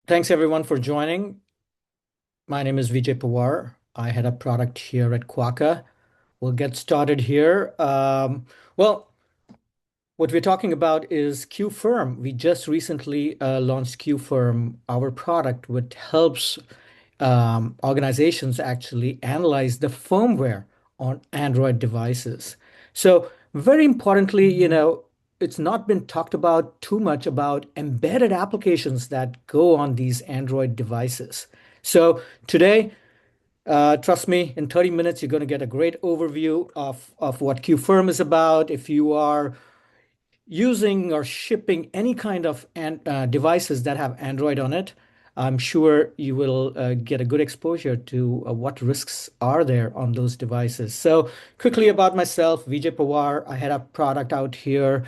Thanks everyone for joining. My name is Vijay Pawar. I head up product here at Quaka. We'll get started here. Well, what we're talking about is QFirm. We just recently launched QFirm, our product, which helps organizations actually analyze the firmware on Android devices. So, very importantly, it's not been talked about too much about embedded applications that go on these Android devices. So, today, trust me, in 30 minutes, you're going to get a great overview of what QFirm is about. If you are using or shipping any kind of devices that have Android on it, I'm sure you will get a good exposure to what risks are there on those devices. So, quickly about myself, Vijay Pawar. I had a product out here.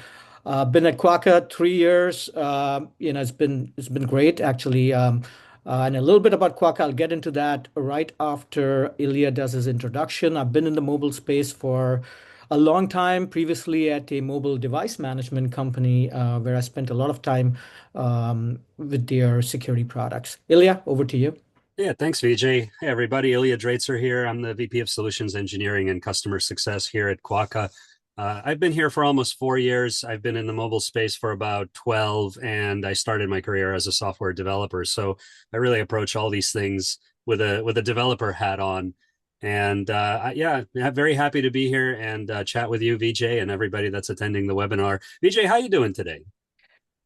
Been at Quaka 3 years. It's been great actually. And a little bit about Quaka, I'll get into that right after Ilya does his introduction. I've been in the mobile space for a long time, previously at a mobile device management company where I spent a lot of time with their security products. Ilya, over to you. Yeah, thanks, Vijay. Hey, everybody. Ilya Draitser here. I'm the VP of Solutions Engineering and Customer Success here at Quaka. I've been here for almost 4 years. I've been in the mobile space for about 12, and I started my career as a software developer. So I really approach all these things with a developer hat on. And yeah, I'm very happy to be here and chat with you, Vijay, and everybody that's attending the webinar. Vijay, how you doing today?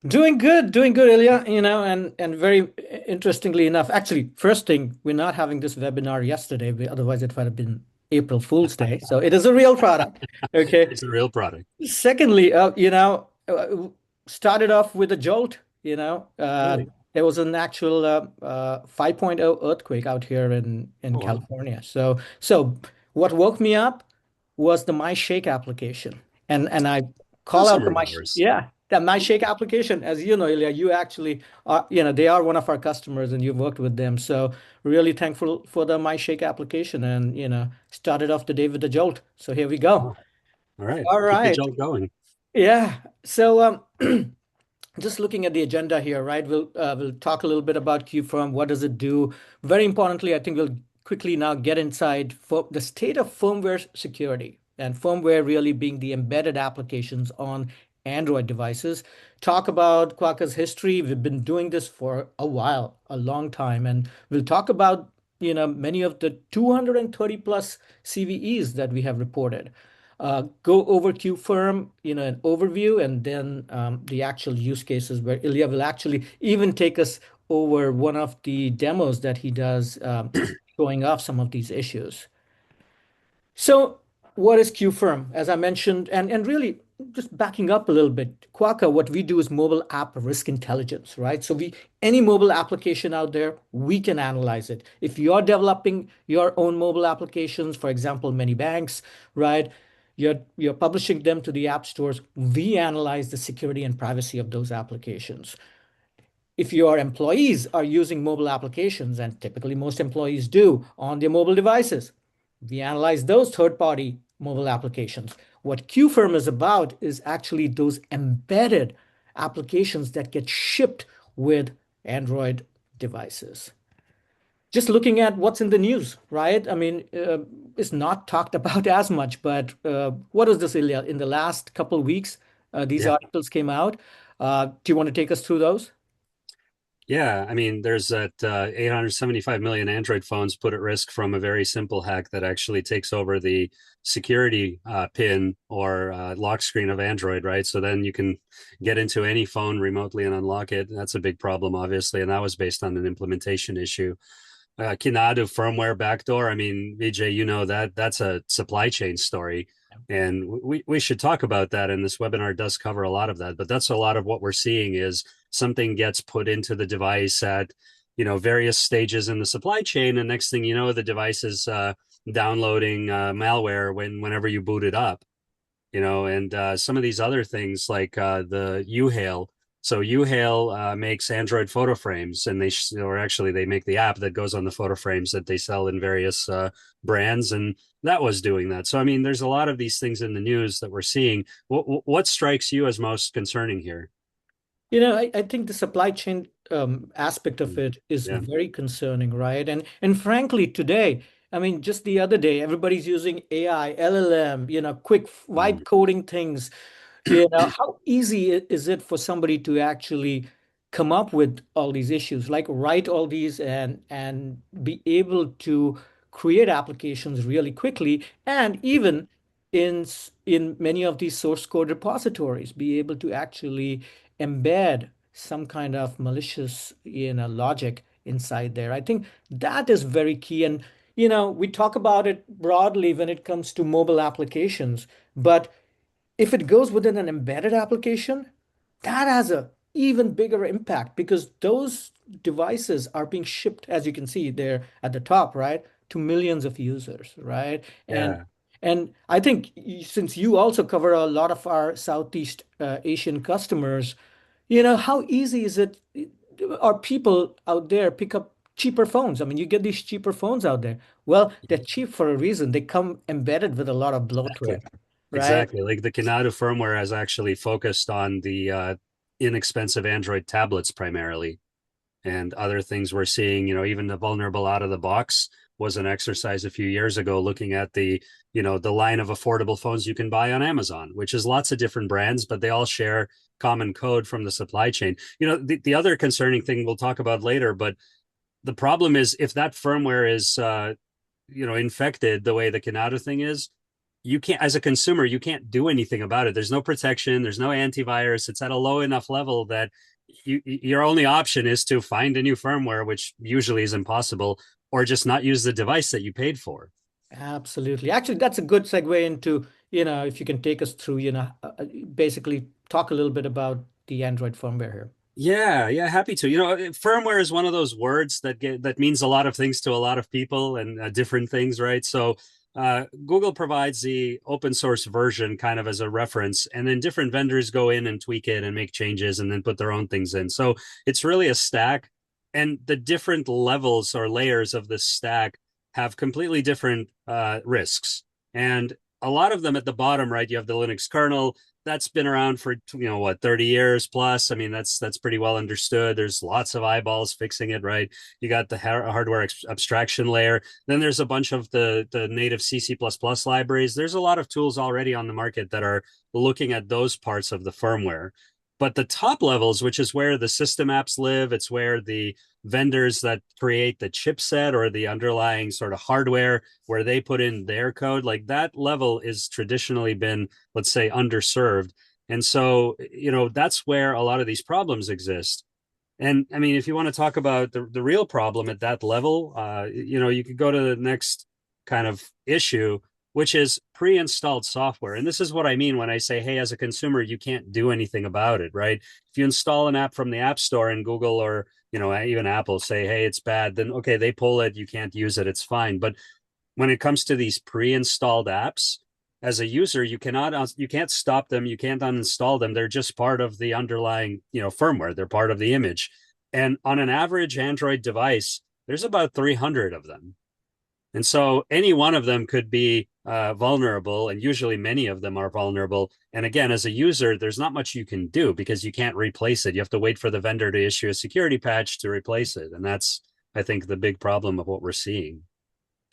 Doing good, Ilya. And very interestingly enough, actually, first thing, we're not having this webinar yesterday, otherwise it would have been April Fool's Day. So it is a real product. Okay. It's a real product. Secondly, started off with a jolt. Really? There was an actual 5.0 earthquake out here in Oh, wow. California. So what woke me up was the MyShake application, and I Oh, call out summer of ours. yeah, the MyShake application. As you know, Ilya, you actually are, they are one of our customers, and you've worked with them. So really thankful for the MyShake application, and started off the day with the jolt. So here we go. Oh, all right. All Keep the right. jolt going. Yeah. So just looking at the agenda here, right? We'll talk a little bit about QFirm. What does it do? Very importantly, I think we'll quickly now get inside for the state of firmware security and firmware really being the embedded applications on Android devices. Talk about Quaka's history. We've been doing this for a while, a long time, and we'll talk about many of the 230 plus CVEs that we have reported. Go over QFirm, an overview, and then the actual use cases where Ilya will actually even take us over one of the demos that he does, showing off some of these issues. So, what is QFirm? As I mentioned, and really just backing up a little bit, Quaka, what we do is mobile app risk intelligence, right? So any mobile application out there, we can analyze it. If you're developing your own mobile applications, for example, many banks, right? You're publishing them to the app stores. We analyze the security and privacy of those applications. If your employees are using mobile applications, and typically most employees do on their mobile devices, we analyze those third-party mobile applications. What QFirm is about is actually those embedded applications that get shipped with Android devices. Just looking at what's in the news, right? I mean, it's not talked about as much, but what is this, Ilya? In the last couple of weeks, these Yeah. articles came out. Do you want to take us through those? Yeah. I mean, there's that 875 million Android phones put at risk from a very simple hack that actually takes over the security pin or lock screen of Android, right? So then you can get into any phone remotely and unlock it. That's a big problem, obviously. And that was based on an implementation issue. Kinadu firmware backdoor. I mean, Vijay, you know that that's a supply chain story. And we should talk about that. And this webinar does cover a lot of that. But that's a lot of what we're seeing is something gets put into the device at, various stages in the supply chain. And next thing you know, the device is downloading malware whenever you boot it up, and some of these other things like the UHail. So UHail makes Android photo frames, and or actually they make the app that goes on the photo frames that they sell in various brands, and that was doing that. So I mean, there's a lot of these things in the news that we're seeing. What strikes you as most concerning here? I think the supply chain aspect of it is Yeah. very concerning, right? And frankly, today, I mean, just the other day, everybody's using AI, LLM, quick Mm. vibe coding things. How easy is it for somebody to actually come up with all these issues, like write all these and be able to create applications really quickly, and even in many of these source code repositories, be able to actually embed some kind of malicious, logic inside there. I think that is very key. And, we talk about it broadly when it comes to mobile applications, but if it goes within an embedded application, that has a even bigger impact because those devices are being shipped, as you can see there at the top, right, to millions of users, right? And Yeah. and I think since you also cover a lot of our Southeast Asian customers, how easy is it? Are people out there pick up cheaper phones? I mean, you get these cheaper phones out there. Well, they're cheap for a reason. They come embedded with a lot of Exactly. bloatware, right? Exactly. Like the Canada firmware has actually focused on the inexpensive Android tablets primarily, and other things we're seeing, even the vulnerable out of the box was an exercise a few years ago looking at the line of affordable phones you can buy on Amazon, which is lots of different brands, but they all share common code from the supply chain. The other concerning thing we'll talk about later, but the problem is if that firmware is infected the way the Canada thing is, you can't, as a consumer, you can't do anything about it. There's no protection, there's no antivirus. It's at a low enough level that your only option is to find a new firmware, which usually is impossible, or just not use the device that you paid for. Absolutely. Actually, that's a good segue into, if you can take us through, basically talk a little bit about the Android firmware here. Yeah, yeah, happy to. Firmware is one of those words that means a lot of things to a lot of people and different things, right? So Google provides the open source version kind of as a reference, and then different vendors go in and tweak it and make changes and then put their own things in. So it's really a stack, and the different levels or layers of this stack have completely different risks. And a lot of them at the bottom, right? You have the Linux kernel, that's been around for what, 30 years plus. I mean, that's pretty well understood. There's lots of eyeballs fixing it, right? You got the hardware abstraction layer, then there's a bunch of the native C++ libraries. There's a lot of tools already on the market that are looking at those parts of the firmware. But the top levels, which is where the system apps live, it's where the vendors that create the chipset or the underlying sort of hardware where they put in their code, like that level is traditionally been, let's say, underserved. And so, that's where a lot of these problems exist. And I mean, if you want to talk about the real problem at that level, you could go to the next kind of issue, which is pre-installed software. And this is what I mean when I say, hey, as a consumer, you can't do anything about it, right? If you install an app from the App Store and Google or even Apple say, hey, it's bad, then okay, they pull it, you can't use it, it's fine. But when it comes to these pre-installed apps, as a user, you can't stop them, you can't uninstall them. They're just part of the underlying firmware. They're part of the image. And on an average Android device, there's about 300 of them. And so any one of them could be vulnerable, and usually many of them are vulnerable. And again, as a user, there's not much you can do because you can't replace it. You have to wait for the vendor to issue a security patch to replace it. And that's, I think, the big problem of what we're seeing.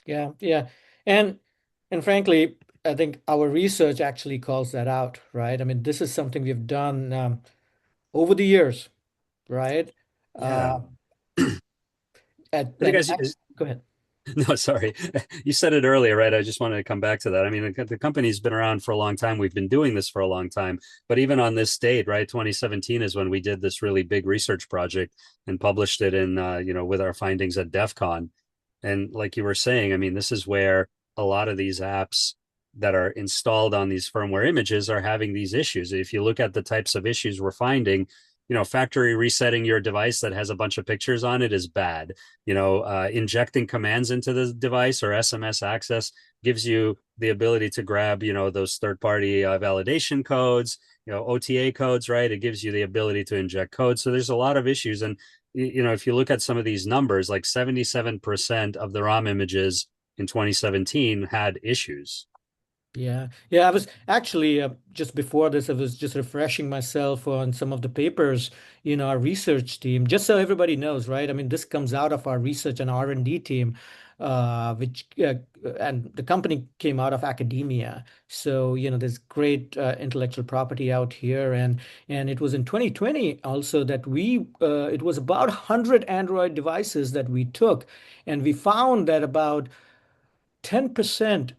Yeah, yeah. And and frankly, I think our research actually calls that out, right? I mean, this is something we've done over the years, right? Yeah. Uh, I think go ahead. no, sorry. You said it earlier, right? I just wanted to come back to that. I mean, the company's been around for a long time. We've been doing this for a long time. But even on this date, right, 2017 is when we did this really big research project and published it in, with our findings at DEF CON. And like you were saying, I mean, this is where a lot of these apps that are installed on these firmware images are having these issues. If you look at the types of issues we're finding, factory resetting your device that has a bunch of pictures on it is bad. Injecting commands into the device or SMS access gives you the ability to grab, those third-party validation codes, OTA codes, right? It gives you the ability to inject code. So there's a lot of issues. And, if you look at some of these numbers, like 77% of the ROM images in 2017 had issues. Yeah. Yeah. I was actually just before this, I was just refreshing myself on some of the papers, our research team, just so everybody knows, right? I mean, this comes out of our research and R&D team, which, and the company came out of academia. So, there's great intellectual property out here. And it was in 2020 also that it was about 100 Android devices that we took. And we found that about 10%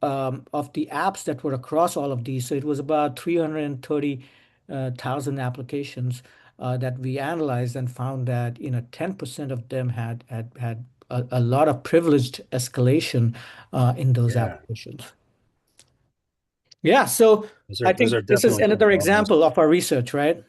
of the apps that were across all of these, so it was about 330,000 applications that we analyzed and found that 10% of them had a lot of privileged escalation in those Yeah, applications. Yeah, so I those are think this is definitely some another problems. example of our research, right?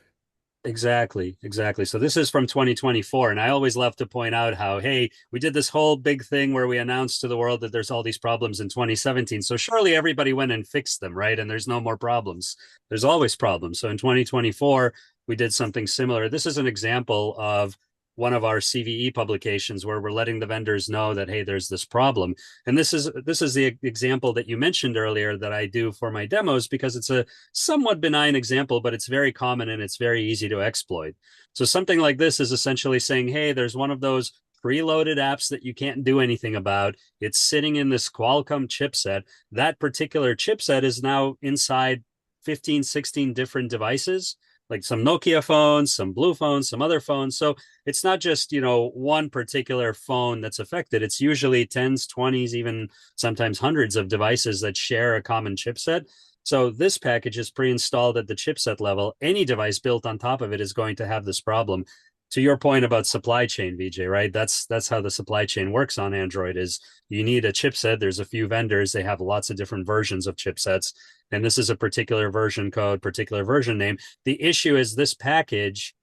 Exactly, exactly. So this is from 2024, and I always love to point out how, hey, we did this whole big thing where we announced to the world that there's all these problems in 2017. So surely everybody went and fixed them, right? And there's no more problems. There's always problems. So in 2024, we did something similar. This is an example of one of our CVE publications where we're letting the vendors know that, hey, there's this problem. And this is the example that you mentioned earlier that I do for my demos because it's a somewhat benign example, but it's very common and it's very easy to exploit. So something like this is essentially saying, hey, there's one of those preloaded apps that you can't do anything about. It's sitting in this Qualcomm chipset. That particular chipset is now inside 15, 16 different devices, like some Nokia phones, some Blue phones, some other phones. So it's not just, one particular phone that's affected. It's usually tens, 20s, even sometimes hundreds of devices that share a common chipset. So this package is pre-installed at the chipset level. Any device built on top of it is going to have this problem. To your point about supply chain, VJ, right? That's how the supply chain works on Android is you need a chipset. There's a few vendors, they have lots of different versions of chipsets, and this is a particular version code, particular version name. The issue is this package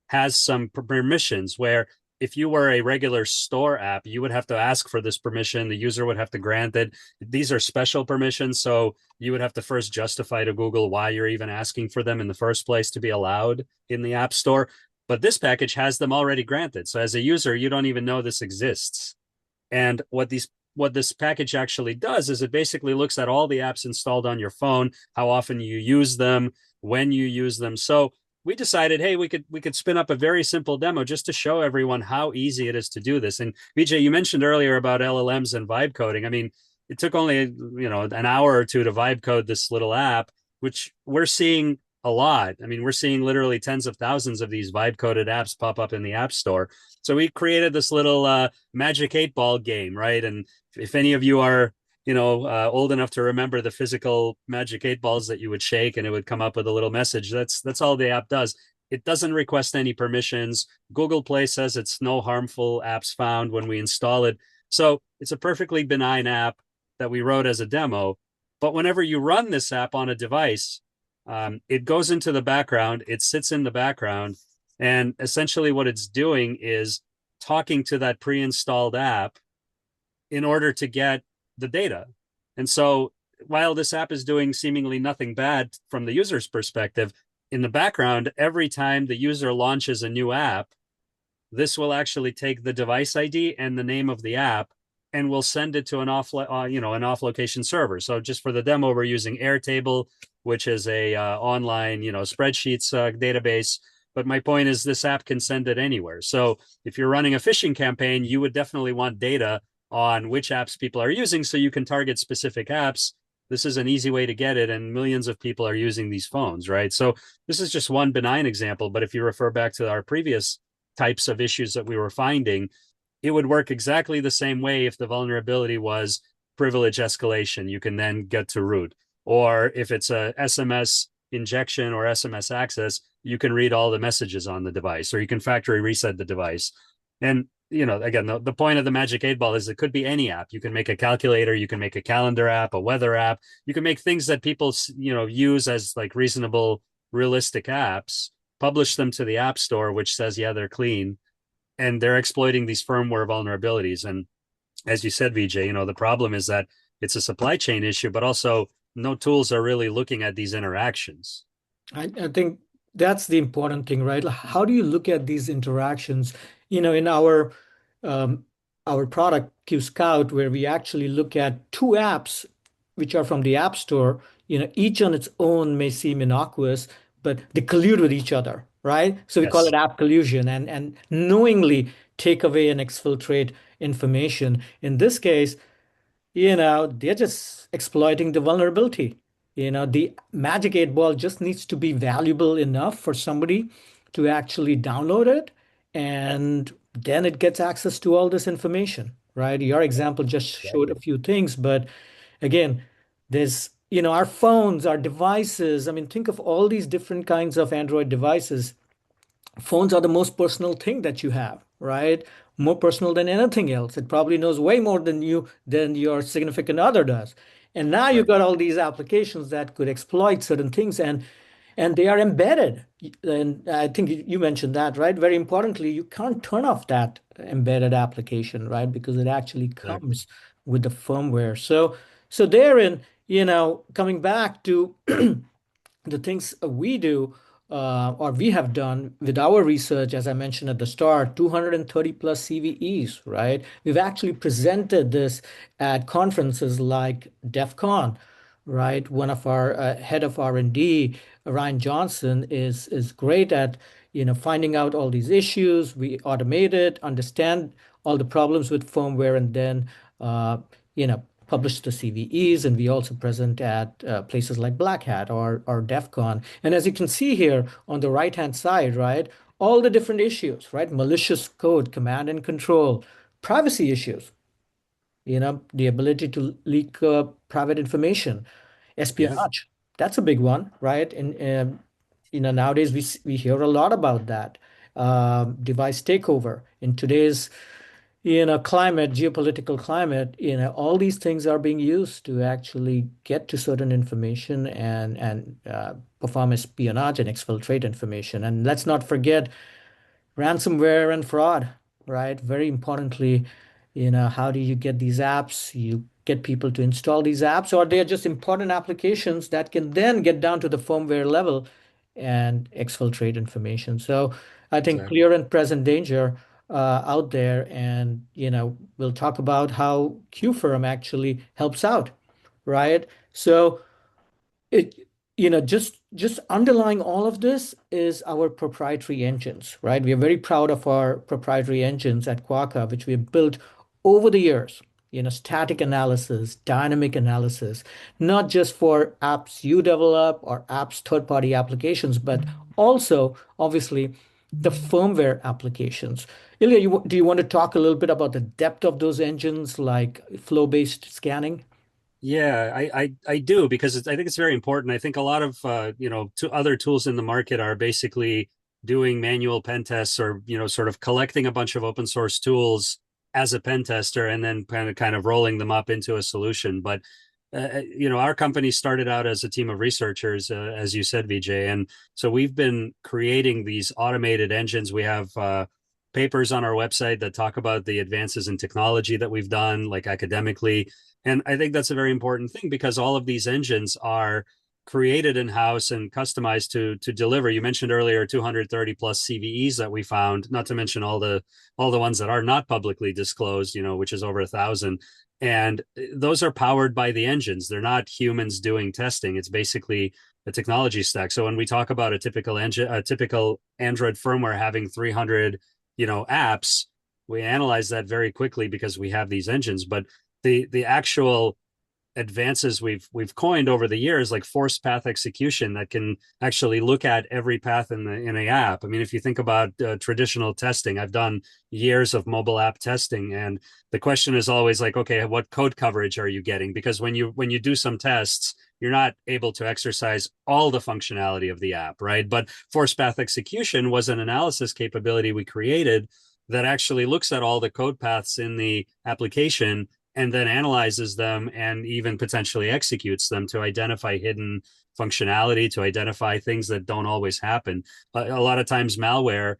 has some permissions where if you were a regular store app, you would have to ask for this permission. The user would have to grant it. These are special permissions. So you would have to first justify to Google why you're even asking for them in the first place to be allowed in the App Store. But this package has them already granted. So as a user, you don't even know this exists. And what this package actually does is it basically looks at all the apps installed on your phone, how often you use them, when you use them. So we decided, hey, we could spin up a very simple demo just to show everyone how easy it is to do this. And VJ, you mentioned earlier about LLMs and vibe coding. I mean, it took only an hour or two to vibe code this little app, which we're seeing a lot. I mean, we're seeing literally tens of thousands of these vibe coded apps pop up in the App Store. So we created this little Magic 8 Ball game, right? And if any of you are, old enough to remember the physical Magic 8 Balls that you would shake and it would come up with a little message, that's all the app does. It doesn't request any permissions. Google Play says it's no harmful apps found when we install it. So it's a perfectly benign app that we wrote as a demo. But whenever you run this app on a device, it goes into the background, it sits in the background, and essentially what it's doing is talking to that pre-installed app in order to get the data. And so while this app is doing seemingly nothing bad from the user's perspective, in the background, every time the user launches a new app, this will actually take the device ID and the name of the app and we'll send it to an off location server. So just for the demo, we're using Airtable, which is a online spreadsheets database. But my point is, this app can send it anywhere. So if you're running a phishing campaign, you would definitely want data on which apps people are using, so you can target specific apps. This is an easy way to get it, and millions of people are using these phones, right? So this is just one benign example. But if you refer back to our previous types of issues that we were finding, it would work exactly the same way if the vulnerability was privilege escalation. You can then get to root. Or if it's a SMS injection or SMS access, you can read all the messages on the device, or you can factory reset the device. And again, the point of the Magic 8 Ball is it could be any app. You can make a calculator, you can make a calendar app, a weather app. You can make things that people use as like reasonable, realistic apps, publish them to the App Store, which says, yeah, they're clean, and they're exploiting these firmware vulnerabilities. And as you said, VJ, the problem is that it's a supply chain issue, but also no tools are really looking at these interactions. I think that's the important thing, right? Like, how do you look at these interactions, in um, our product Q Scout, where we actually look at two apps which are from the App Store, each on its own may seem innocuous, but they collude with each other, right? So we call it Yes, app collusion and knowingly take away and exfiltrate information. In this case, they're just exploiting the vulnerability. The Magic 8 Ball just needs to be valuable enough for somebody to actually download it, and then it gets access to all this information, right? Your example just showed a exactly. few things, but again, there's, our phones, our devices. I mean, think of all these different kinds of Android devices. Phones are the most personal thing that you have, right? More personal than anything else. It probably knows way more than your significant other does. And now you've Right. got all these applications that could exploit certain things, and they are embedded. And I think you mentioned that, right? Very importantly, you can't turn off that embedded application, right? Because it actually Exactly. comes with the firmware. So therein, coming back to the things we do or we have done with our research, as I mentioned at the start, 230 plus CVEs, right? We've actually presented this at conferences like DEF CON, right? One of our head of R&D, Ryan Johnson, is great at finding out all these issues. We automate it, understand all the problems with firmware, and then publish the CVEs. And we also present at places like Black Hat or DEF CON. And as you can see here on the right hand side, right, all the different issues, right? Malicious code, command and control, privacy issues, the ability to leak private information, Yeah. espionage. That's a big one, right? And nowadays we hear a lot about that. Device takeover in today's climate, geopolitical climate. All these things are being used to actually get to certain information and perform espionage and exfiltrate information. And let's not forget ransomware and fraud, right? Very importantly, how do you get these apps? You get people to install these apps, or they're just important applications that can then get down to the firmware level and exfiltrate information. So I think Exactly. clear and present danger out there, and we'll talk about how QFirm actually helps out, right? So it just underlying all of this is our proprietary engines, right? We are very proud of our proprietary engines at Quaka, which we have built over the years. Static analysis, dynamic analysis, not just for apps you develop or apps third-party applications, but also obviously the firmware applications. Ilya, do you want to talk a little bit about the depth of those engines, like flow-based scanning? Yeah, I do because I think it's very important. I think a lot of to other tools in the market are basically doing manual pen tests or sort of collecting a bunch of open source tools as a pen tester and then kind of rolling them up into a solution. But our company started out as a team of researchers, as you said, VJ, and so we've been creating these automated engines. We have papers on our website that talk about the advances in technology that we've done, like academically, and I think that's a very important thing because all of these engines are created in house and customized to deliver. You mentioned earlier 230 plus CVEs that we found, not to mention all the ones that are not publicly disclosed, which is over 1,000. And those are powered by the engines. They're not humans doing testing. It's basically a technology stack. So when we talk about a typical Android firmware having 300, apps, we analyze that very quickly because we have these engines. But the actual advances we've coined over the years, like forced path execution, that can actually look at every path in a app. I mean, if you think about traditional testing, I've done years of mobile app testing, and the question is always like, okay, what code coverage are you getting? Because when you do some tests, you're not able to exercise all the functionality of the app, right? But forced path execution was an analysis capability we created that actually looks at all the code paths in the application and then analyzes them and even potentially executes them to identify hidden functionality, to identify things that don't always happen. A lot of times malware,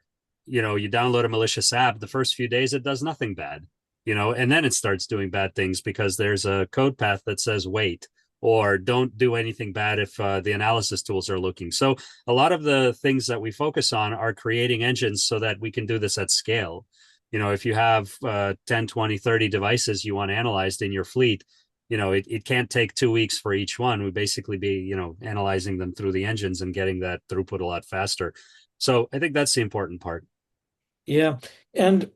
you download a malicious app, the first few days it does nothing bad, and then it starts doing bad things because there's a code path that says wait, or don't do anything bad if the analysis tools are looking. So a lot of the things that we focus on are creating engines so that we can do this at scale. If you have 10, 20, 30 devices you want analyzed in your fleet, it can't take 2 weeks for each one. We basically be, analyzing them through the engines and getting that throughput a lot faster. So I think that's the important part. Yeah. And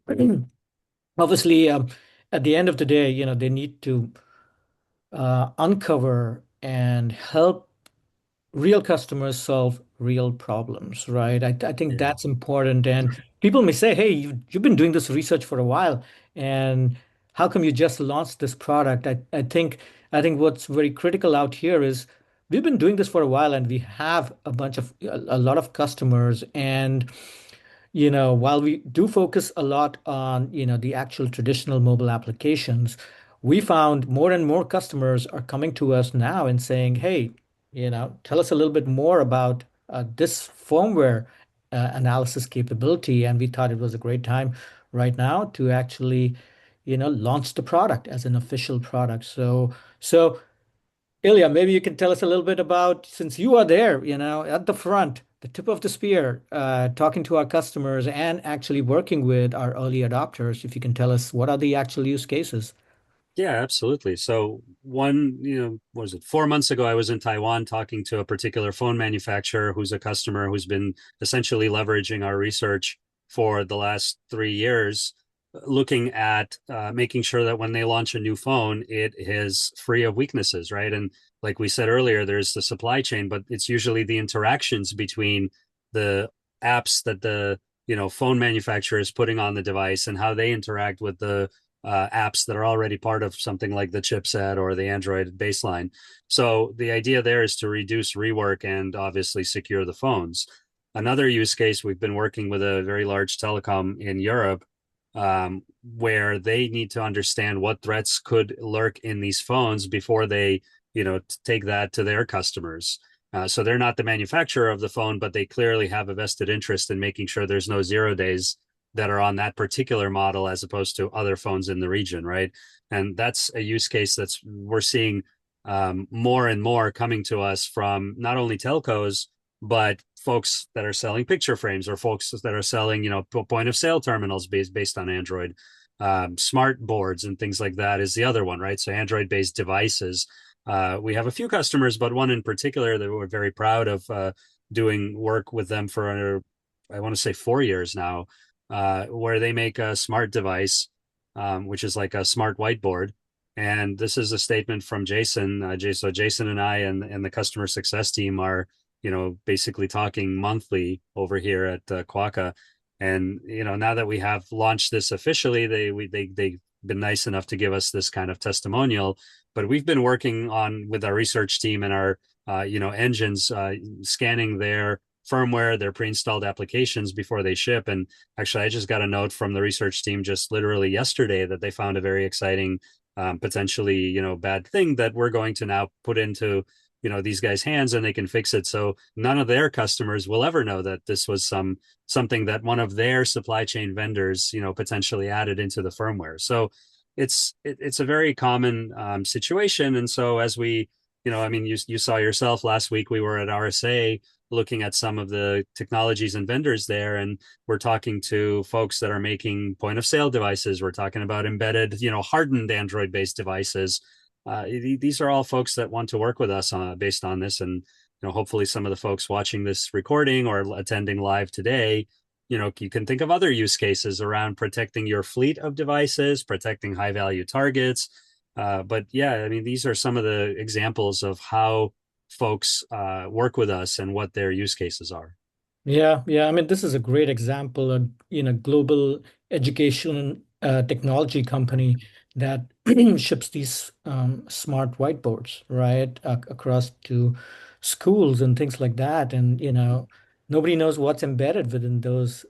obviously, at the end of the day, they need to uncover and help real customers solve real problems, right? I think Yeah. that's important. And people may say, hey, you've been doing this research for a while, and how come you just launched this product? I think what's very critical out here is we've been doing this for a while and we have a lot of customers. And while we do focus a lot on, the actual traditional mobile applications, we found more and more customers are coming to us now and saying, hey, tell us a little bit more about this firmware analysis capability. And we thought it was a great time right now to actually, launch the product as an official product. So Ilya, maybe you can tell us a little bit about, since you are there, at the front, the tip of the spear, talking to our customers and actually working with our early adopters, if you can tell us what are the actual use cases? Yeah, absolutely. So what was it? 4 months ago, I was in Taiwan talking to a particular phone manufacturer who's a customer who's been essentially leveraging our research for the last 3 years, looking at making sure that when they launch a new phone, it is free of weaknesses, right? And like we said earlier, there's the supply chain, but it's usually the interactions between the apps that the phone manufacturer is putting on the device and how they interact with the apps that are already part of something like the chipset or the Android baseline. So the idea there is to reduce rework and obviously secure the phones. Another use case, we've been working with a very large telecom in Europe, where they need to understand what threats could lurk in these phones before they, take that to their customers. So they're not the manufacturer of the phone, but they clearly have a vested interest in making sure there's no 0 days that are on that particular model as opposed to other phones in the region, right? And that's a use case that's we're seeing more and more coming to us from not only telcos but folks that are selling picture frames or folks that are selling, point of sale terminals based on Android. Smart boards and things like that is the other one, right? So Android based devices. We have a few customers, but one in particular that we're very proud of doing work with them for, I want to say 4 years now, where they make a smart device, which is like a smart whiteboard. And this is a statement from Jason. So Jason and I and the customer success team are, basically talking monthly over here at Quaka. And now that we have launched this officially, they've been nice enough to give us this kind of testimonial. But we've been working on with our research team and our engines, scanning their firmware, their pre-installed applications before they ship. And actually, I just got a note from the research team just literally yesterday that they found a very exciting, potentially, bad thing that we're going to now put into, these guys' hands and they can fix it. So none of their customers will ever know that this was something that one of their supply chain vendors, potentially added into the firmware. So it's a very common situation. And so as we, I mean, you saw yourself last week, we were at RSA looking at some of the technologies and vendors there, and we're talking to folks that are making point of sale devices. We're talking about embedded, hardened Android based devices. These are all folks that want to work with us based on this, and hopefully some of the folks watching this recording or attending live today, you can think of other use cases around protecting your fleet of devices, protecting high value targets. But yeah, I mean, these are some of the examples of how folks work with us and what their use cases are. Yeah, yeah. I mean, this is a great example of, global education technology company that ships these smart whiteboards, right, across to schools and things like that. And, nobody knows what's embedded within those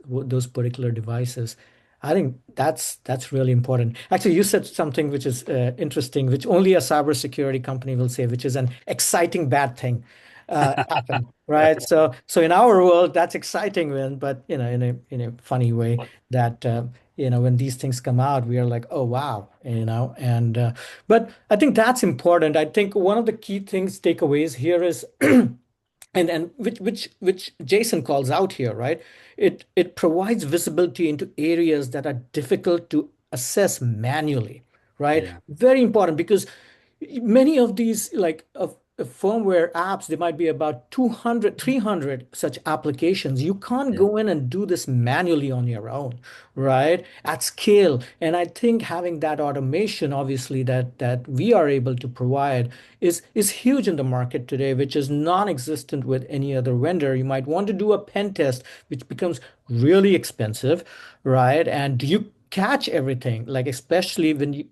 particular devices. I think that's really important. Actually, you said something which is interesting, which only a cybersecurity company will say, which is an exciting bad thing happen, right? So in our world, that's exciting, when, but in a funny way that when these things come out, we are like, oh wow, and but I think that's important. I think one of the key things takeaways here is and which Jason calls out here, right? It provides visibility into areas that are difficult to assess manually, right? Yeah. Very important because many of these of firmware apps, there might be about 200, 300 such applications. You can't Yeah, go in and do this manually on your own, right? At scale. And I think having that automation, obviously, that we are able to provide is huge in the market today, which is non-existent with any other vendor. You might want to do a pen test, which becomes really expensive, right? And do you catch everything? Like especially when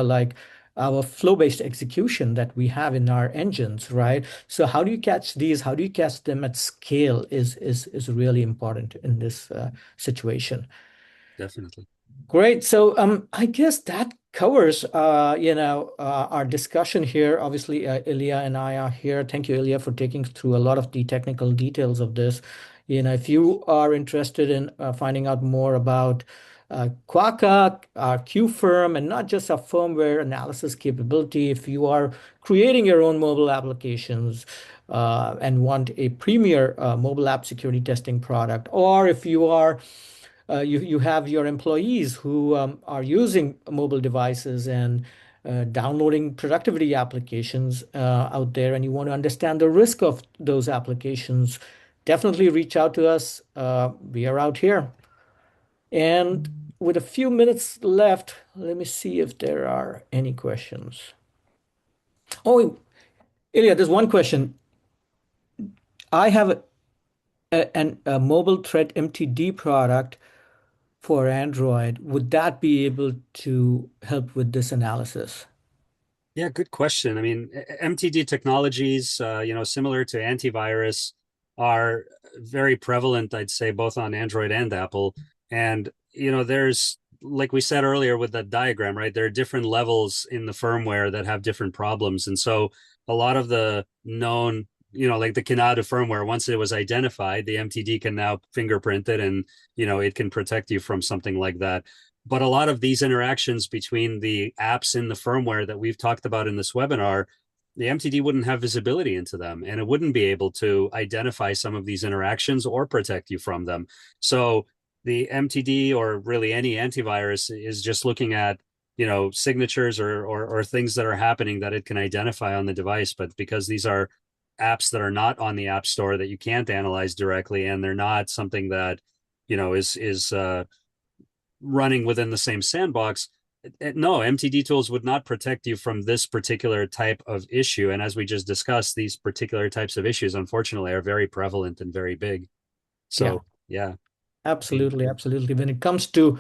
like our flow-based execution that we have in our engines, right? So how do you catch these? How do you catch them at scale is really important in this situation. definitely. Great. So I guess that covers our discussion here. Obviously, Ilya and I are here. Thank you, Ilya, for taking us through a lot of the technical details of this. If you are interested in finding out more about Quaka, our QFirm, and not just our firmware analysis capability, if you are creating your own mobile applications and want a premier mobile app security testing product, or if you have your employees who are using mobile devices and downloading productivity applications out there, and you want to understand the risk of those applications, definitely reach out to us. We are out here. And with a few minutes left, let me see if there are any questions. Oh, Ilya, there's one question. I have a mobile threat MTD product for Android. Would that be able to help with this analysis? Yeah, good question. I mean, MTD technologies, similar to antivirus, are very prevalent, I'd say, both on Android and Apple. And, there's, like we said earlier with that diagram, right? There are different levels in the firmware that have different problems. And so a lot of the known, like the Canada firmware, once it was identified, the MTD can now fingerprint it and, it can protect you from something like that. But a lot of these interactions between the apps in the firmware that we've talked about in this webinar, the MTD wouldn't have visibility into them and it wouldn't be able to identify some of these interactions or protect you from them. So the MTD or really any antivirus is just looking at signatures or things that are happening that it can identify on the device. But because these are apps that are not on the app store that you can't analyze directly and they're not something that is running within the same sandbox, no, MTD tools would not protect you from this particular type of issue. And as we just discussed, these particular types of issues, unfortunately, are very prevalent and very big. Yeah, So, yeah. absolutely, absolutely. When it comes to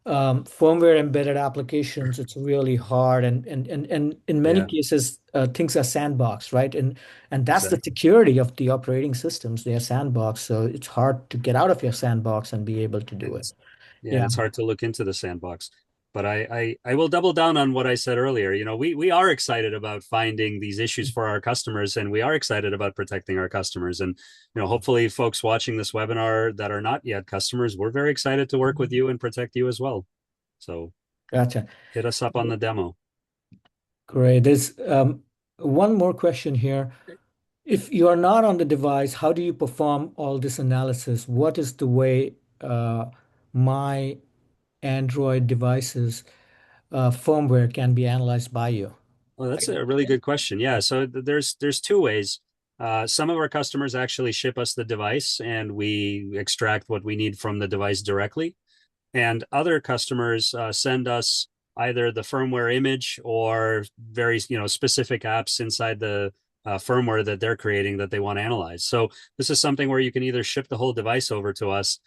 firmware embedded applications, it's really hard, and in many Yeah, cases, things are sandboxed, right? And that's the exactly. security of the operating systems. They are sandboxed, so it's hard to get out of your sandbox and be able to do And it. it's yeah, and Yeah, it's hard to look into the sandbox. But I will double down on what I said earlier. We are excited about finding these issues for our customers, and we are excited about protecting our customers. And hopefully, folks watching this webinar that are not yet customers, we're very excited to work with you and protect you as well. So gotcha. hit us up on the demo. Great. There's one more question here. If you are not on the device, how do you perform all this analysis? What is the way my Android devices firmware can be analyzed by you? Well, that's a really good question. Yeah, so there's two ways. Some of our customers actually ship us the device, and we extract what we need from the device directly. And other customers send us either the firmware image or very specific apps inside the firmware that they're creating that they want to analyze. So this is something where you can either ship the whole device over to us,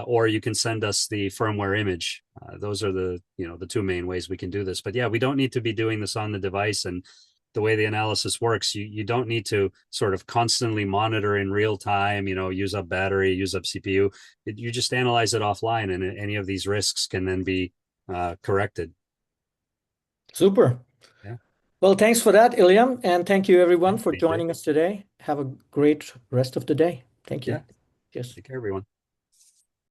or you can send us the firmware image. Those are the two main ways we can do this. But yeah, we don't need to be doing this on the device. And the way the analysis works, you don't need to sort of constantly monitor in real time, use up battery, use up CPU. You just analyze it offline, and any of these risks can then be corrected. Super. Yeah. Well, thanks for that, Iliam, and thank you everyone for Thank you. joining us today. Have a great rest of the day. Thank you. Yeah. Cheers. Take care, everyone.